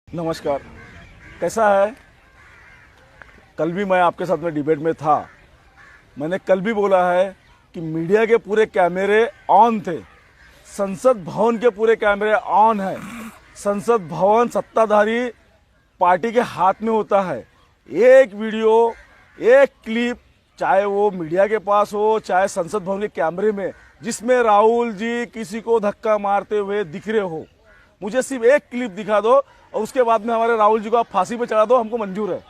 नमस्कार, कैसा है। कल भी मैं आपके साथ में डिबेट में था। मैंने कल भी बोला है कि मीडिया के पूरे कैमरे ऑन थे, संसद भवन के पूरे कैमरे ऑन है। संसद भवन सत्ताधारी पार्टी के हाथ में होता है। एक वीडियो, एक क्लिप, चाहे वो मीडिया के पास हो चाहे संसद भवन के कैमरे में, जिसमें राहुल जी किसी को धक्का मारते हुए दिख रहे हो, मुझे सिर्फ एक क्लिप दिखा दो और उसके बाद में हमारे राहुल जी को आप फांसी पे चढ़ा दो, हमको मंजूर है।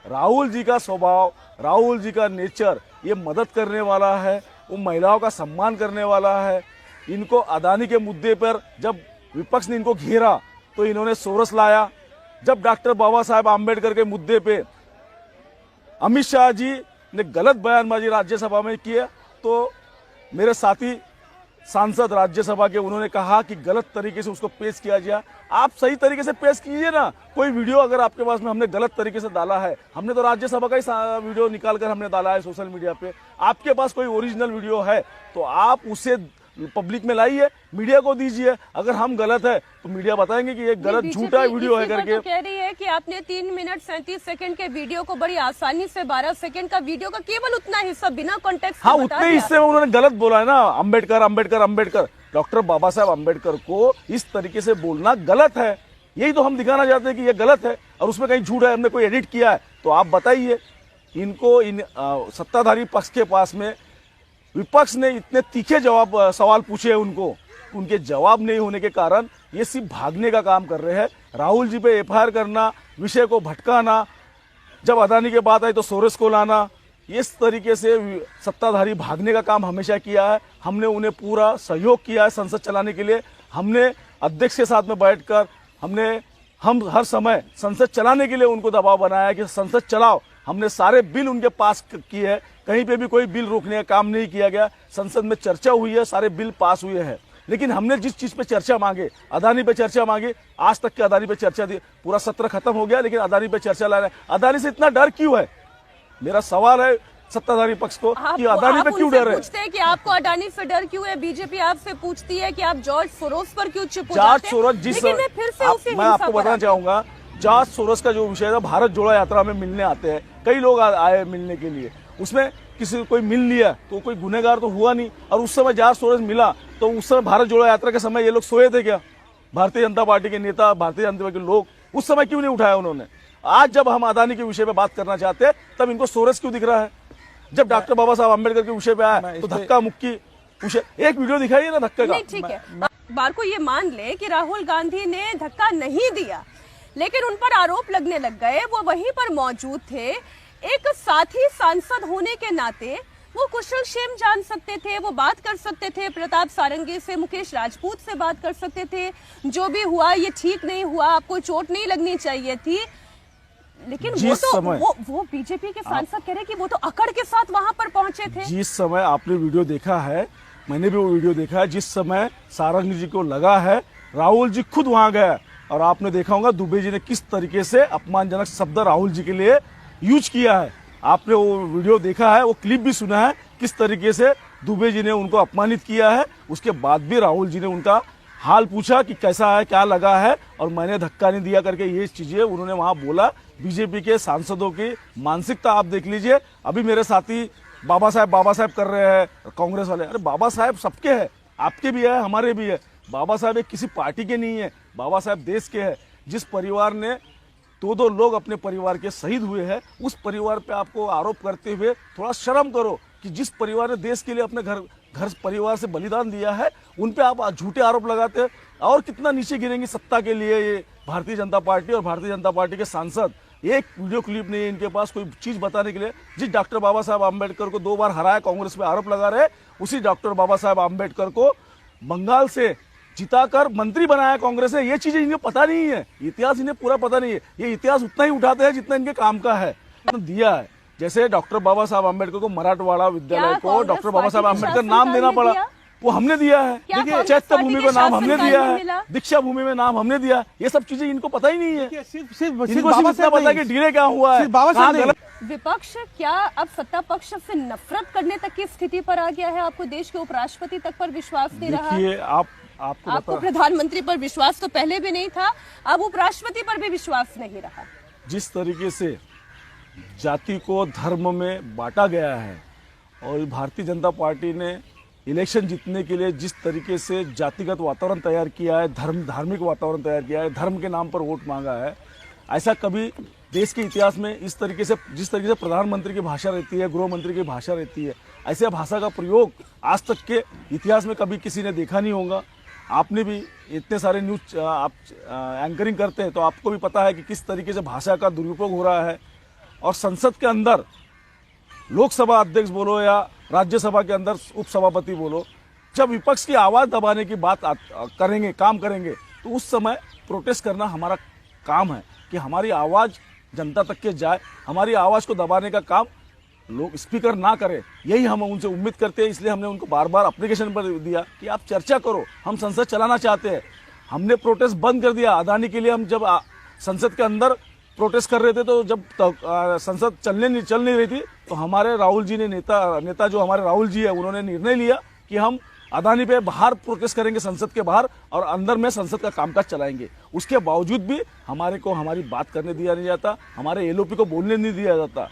राहुल जी का स्वभाव, राहुल जी का नेचर ये मदद करने वाला है, वो महिलाओं का सम्मान करने वाला है। इनको अदानी के मुद्दे पर जब विपक्ष ने इनको घेरा तो इन्होंने सोरस लाया। जब डॉक्टर बाबा साहेब आम्बेडकर के मुद्दे पे अमित शाह जी ने गलत बयानबाजी राज्यसभा में किया तो मेरे साथी सांसद राज्यसभा के उन्होंने कहा कि गलत तरीके से उसको पेश किया गया। आप सही तरीके से पेश कीजिए ना। कोई वीडियो अगर आपके पास में हमने गलत तरीके से डाला है, हमने तो राज्यसभा का ही वीडियो निकाल कर हमने डाला है सोशल मीडिया पे, आपके पास कोई ओरिजिनल वीडियो है तो आप उसे पब्लिक में लाइए, मीडिया को दीजिए। अगर हम गलत है तो मीडिया बताएंगे कि ये गलत झूठा वीडियो है करके। तो कह रही है कि आपने 3 मिनट 37 सेकंड के वीडियो को बड़ी आसानी से 12 सेकंड का वीडियो का केवल उतना हिस्सा बिना कॉन्टेक्स्ट हाँ, उतने हिस्से में उन्होंने गलत बोला है ना। अम्बेडकर अम्बेडकर अम्बेडकर, डॉक्टर बाबा साहेब अम्बेडकर को इस तरीके से बोलना गलत है। यही तो हम दिखाना चाहते हैं कि ये गलत है और उसमें कहीं झूठ है, हमने कोई एडिट किया है तो आप बताइए। इनको सत्ताधारी पक्ष के पास में विपक्ष ने इतने तीखे सवाल पूछे उनके जवाब नहीं होने के कारण ये सिर्फ भागने का काम कर रहे हैं। राहुल जी पे एफआईआर करना, विषय को भटकाना, जब अदानी के बात आई तो सोरेस को लाना, इस तरीके से सत्ताधारी भागने का काम हमेशा किया है। हमने उन्हें पूरा सहयोग किया है संसद चलाने के लिए। हमने अध्यक्ष के साथ में बैठकर हम हर समय संसद चलाने के लिए उनको दबाव बनाया कि संसद चलाओ। हमने सारे बिल उनके पास किए हैं, कहीं पे भी कोई बिल रोकने का काम नहीं किया गया। संसद में चर्चा हुई है, सारे बिल पास हुए हैं। लेकिन हमने जिस चीज पे चर्चा मांगे, अदानी पे चर्चा मांगी, आज तक के अदानी पे चर्चा दी। पूरा सत्र खत्म हो गया लेकिन अदानी पे चर्चा ला रहे हैं। अदानी से इतना डर क्यों है? मेरा सवाल है सत्ताधारी पक्ष को कि अदानी पे क्यों डर है? पूछते हैं कि आपको अडानी से डर क्यों है। बीजेपी आपसे पूछती है कि आप जॉर्ज सोरोस पर क्यों चुप हो जाते हैं? जॉर्ज सोरोस मैं आपको बताना चाहूंगा, जॉर्ज सोरोस का जो विषय था, भारत जोड़ो यात्रा में मिलने आते हैं, कई लोग आए मिलने के लिए, उसमें किसी को कोई मिल लिया तो कोई गुनहगार तो हुआ नहीं। और उस समय जॉर्ज सोरोस मिला तो उस समय भारत जोड़ो यात्रा के समय ये लोग सोए थे क्या? भारतीय जनता पार्टी के नेता, भारतीय जनता पार्टी के लोग उस समय क्यों नहीं उठाया उन्होंने? आज जब हम अदानी के विषय पे बात करना चाहते हैं तब इनको सोरेस क्यों दिख रहा है? जब डॉक्टर बाबा साहब अम्बेडकर के विषय पे आया तो धक्का मुक्की विषय, एक वीडियो दिखाइए ना धक्के का। ठीक है, बार को ये मान ले कि राहुल गांधी ने धक्का नहीं दिया, लेकिन उन पर आरोप लगने लग गए, वो वहीं पर मौजूद थे। एक साथी सांसद होने के नाते वो कुशल क्षेम जान सकते थे, वो बात कर सकते थे, प्रताप सारंगी से, मुकेश राजपूत से बात कर सकते थे। जो भी हुआ ये ठीक नहीं हुआ, आपको चोट नहीं लगनी चाहिए थी। लेकिन वो बीजेपी के सांसद कह रहे कि वो तो अकड़ के साथ वहां पर पहुंचे थे। जिस समय आपने वीडियो देखा है, मैंने भी वो वीडियो देखा है, जिस समय सारंगी जी को लगा है राहुल जी खुद वहां गए और आपने देखा होगा दुबे जी ने किस तरीके से अपमानजनक शब्द राहुल जी के लिए यूज किया है। आपने वो वीडियो देखा है, वो क्लिप भी सुना है, किस तरीके से दुबे जी ने उनको अपमानित किया है। उसके बाद भी राहुल जी ने उनका हाल पूछा कि कैसा है, क्या लगा है, और मैंने धक्का नहीं दिया करके ये चीजें उन्होंने वहां बोला। बीजेपी के सांसदों की मानसिकता आप देख लीजिए। अभी मेरे साथी बाबा साहेब कर रहे हैं कांग्रेस वाले। अरे बाबा साहेब सबके हैं, आपके भी है, हमारे भी है। बाबा साहेब एक किसी पार्टी के नहीं है, बाबा साहेब देश के हैं। जिस परिवार ने दो लोग अपने परिवार के शहीद हुए हैं, उस परिवार पे आपको आरोप करते हुए थोड़ा शर्म करो कि जिस परिवार ने देश के लिए अपने घर परिवार से बलिदान दिया है, उन पे आप झूठे आरोप लगाते हैं। और कितना नीचे गिरेंगी सत्ता के लिए ये भारतीय जनता पार्टी और भारतीय जनता पार्टी के सांसद। एक वीडियो क्लिप नहीं है इनके पास कोई चीज बताने के लिए। जिस डॉक्टर बाबा साहब आम्बेडकर को 2 बार हराया, कांग्रेस पे आरोप लगा रहे, उसी डॉक्टर बाबा साहब आम्बेडकर को बंगाल से जिताकर मंत्री बनाया कांग्रेस ने। ये चीजें इन्हें पता नहीं है, इतिहास इन्हें पूरा पता नहीं है। ये इतिहास उतना ही उठाते हैं जितना इनके काम का है। दिया है जैसे डॉक्टर बाबा साहब आम्बेडकर को मराठवाड़ा विद्यालय को डॉक्टर बाबा साहब आम्बेडकर नाम देना पड़ा, वो हमने दिया है। देखिए चैत्य भूमि को नाम हमने दिया है, दीक्षा भूमि में नाम हमने दिया। ये सब चीजें इनको पता ही नहीं है। इनको सिर्फ इतना पता है कि डीले क्या हुआ है। विपक्ष क्या अब सत्ता पक्ष से नफरत करने तक की स्थिति पर आ गया है? आपको देश के उपराष्ट्रपति तक पर विश्वास नहीं रहा? देखिए आप आपको प्रधानमंत्री पर विश्वास तो पहले भी नहीं था, अब उपराष्ट्रपति पर भी विश्वास नहीं रहा। जिस तरीके से जाति को धर्म में बांटा गया है और भारतीय जनता पार्टी ने इलेक्शन जीतने के लिए जिस तरीके से जातिगत वातावरण तैयार किया है, धार्मिक वातावरण तैयार किया है, धर्म के नाम पर वोट मांगा है, ऐसा कभी देश के इतिहास में इस तरीके से, जिस तरीके से प्रधानमंत्री की भाषा रहती है, गृह मंत्री की भाषा रहती है, ऐसे भाषा का प्रयोग आज तक के इतिहास में कभी किसी ने देखा नहीं होगा। आपने भी इतने सारे न्यूज आप एंकरिंग करते हैं तो आपको भी पता है कि किस तरीके से भाषा का दुरुपयोग हो रहा है। और संसद के अंदर लोकसभा अध्यक्ष बोलो या राज्यसभा के अंदर उपसभापति बोलो, जब विपक्ष की आवाज दबाने की बात करेंगे, काम करेंगे, तो उस समय प्रोटेस्ट करना हमारा काम है कि हमारी आवाज जनता तक के जाए, हमारी आवाज को दबाने का काम लोग स्पीकर ना करें, यही हम उनसे उम्मीद करते हैं। इसलिए हमने उनको बार बार एप्लीकेशन पर दिया कि आप चर्चा करो, हम संसद चलाना चाहते हैं। हमने प्रोटेस्ट बंद कर दिया अदानी के लिए। हम जब संसद के अंदर प्रोटेस्ट कर रहे थे तो जब संसद चल नहीं रही थी तो हमारे राहुल जी ने नेता जो हमारे राहुल जी है, उन्होंने निर्णय लिया कि हम अदानी पे बाहर प्रोटेस्ट करेंगे संसद के बाहर, और अंदर में संसद का कामकाज चलाएंगे। उसके बावजूद भी हमारे को हमारी बात करने दिया नहीं जाता, हमारे एलओपी को बोलने नहीं दिया जाता।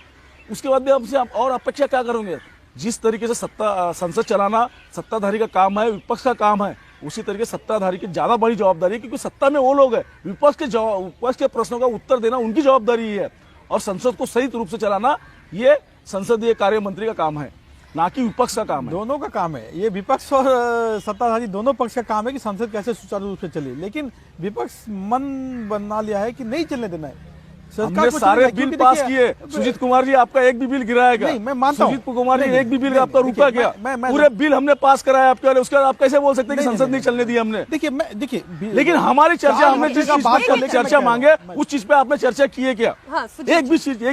उसके बाद भी हमसे और अपेक्षा क्या करेंगे? जिस तरीके से संसद चलाना सत्ताधारी का काम है, विपक्ष का काम है, उसी तरीके सत्ताधारी की ज्यादा बड़ी जवाबदारी है, क्योंकि सत्ता में वो लोग हैं। विपक्ष के प्रश्नों का उत्तर देना उनकी जवाबदारी है, और संसद को सही रूप से चलाना ये संसदीय कार्य मंत्री का काम है, ना कि विपक्ष का काम है। दोनों का काम है, ये विपक्ष और सत्ताधारी दोनों पक्ष का काम है कि संसद कैसे सुचारू रूप से चले। लेकिन विपक्ष मन बना लिया है कि नहीं चलने देना है। हमने सारे बिल पास किए। सुजीत कुमार जी आपका एक भी बिल गिराया गया? नहीं, मैं मानता हूं। सुजीत कुमार जी एक भी बिल आपका रुका गया? पूरे बिल हमने पास कराया आपके वाले, उसके बाद आप कैसे बोल सकते हैं कि संसद नहीं चलने दी हमने? देखिए लेकिन हमारी चर्चा, हमने जिस चीज पर चर्चा मांगे उस चीज पे आपने चर्चा की है क्या? एक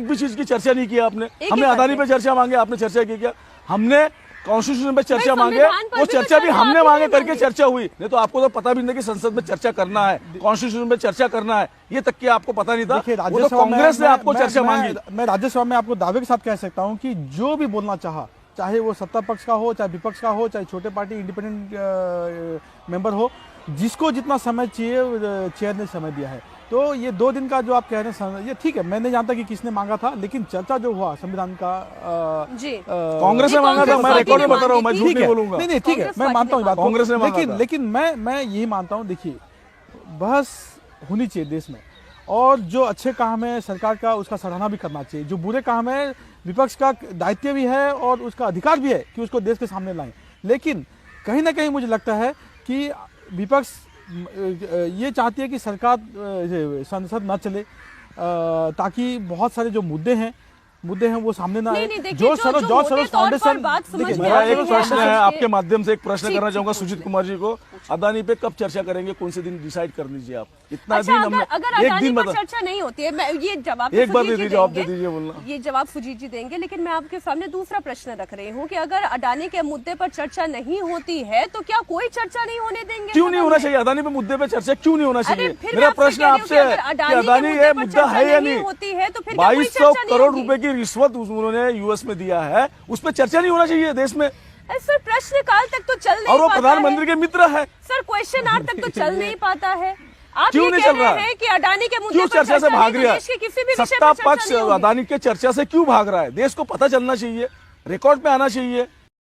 भी चीज की चर्चा नहीं किया आपने। हमने अदानी पे चर्चा मांगे, आपने चर्चा की क्या? हमने कॉन्स्टिट्यूशन पे चर्चा मांगे, वो चर्चा भी हमने मांगे करके चर्चा हुई। नहीं तो आपको तो पता भी नहीं कि संसद में चर्चा करना है, कॉन्स्टिट्यूशन पे चर्चा करना है, ये तक कि आपको पता नहीं था। वो तो कांग्रेस ने आपको चर्चा मांगी। मैं राज्यसभा में आपको दावे के साथ कह सकता हूं कि जो भी बोलना चाहा, चाहे वो सत्ता पक्ष का हो, चाहे विपक्ष का हो, चाहे छोटे पार्टी इंडिपेंडेंट मेंबर हो, जिसको जितना समय चाहिए चेयर ने समय दिया है। तो ये 2 दिन का जो आप कह रहे हैं, ये ठीक है, मैं नहीं जानता कि किसने मांगा था, लेकिन चर्चा जो हुआ संविधान का कांग्रेस ने मांगा था। मैं रिकॉर्ड में बता रहा हूँ, मैं झूठ नहीं बोलूंगा। नहीं ठीक है, मैं मानता हूँ बात, कांग्रेस ने मांगा था। लेकिन मैं यही मानता हूँ, देखिए बहस होनी चाहिए देश में, और जो अच्छे काम है सरकार का उसका सराहना भी करना चाहिए। जो बुरे काम है विपक्ष का दायित्व भी है और उसका अधिकार भी है कि उसको देश के सामने लाएं। लेकिन कहीं ना कहीं मुझे लगता है कि विपक्ष ये चाहती है कि सरकार संसद न चले, ताकि बहुत सारे जो मुद्दे हैं वो सामने ना आए। जॉर्ज सोरोस फाउंडेशन, मेरा एक प्रश्न है आपके माध्यम से, एक प्रश्न करना चाहूंगा सुजीत कुमार जी को। अदानी पे कब चर्चा करेंगे, कौन से दिन डिसाइड कर लीजिए आप? इतना दिन हमने एक दिन बता, चर्चा नहीं होती है, मैं ये जवाब एक बार जवाब दे दीजिए, बोलना ये जवाब सुजीत जी देंगे। लेकिन मैं आपके सामने दूसरा प्रश्न रख रही हूँ कि अगर अडानी के मुद्दे पर चर्चा नहीं होती है तो क्या कोई चर्चा नहीं होने देंगे? क्यों नहीं होना चाहिए? अदानी पे मुद्दे पे चर्चा क्यों नहीं होना चाहिए? मेरा प्रश्न आपसे है कि अदानी ये मुद्दा है या नहीं? 2200 करोड़ रुपए की रिश्वत उन्होंने यूएस में दिया है, उस पर चर्चा नहीं होना चाहिए देश में? सर प्रश्न काल तक तो चल नहीं, और वो प्रधानमंत्री के मित्र है सर, क्वेश्चन आवर तक तो चल नहीं पाता है। आप क्यों नहीं चल रहा है कि अडानी के मुद्दे क्यों पर चर्चा से भाग रहा है? किसी भी सत्ता पक्ष अदानी के चर्चा से क्यों भाग रहा है? देश को पता चलना चाहिए, रिकॉर्ड पे आना चाहिए।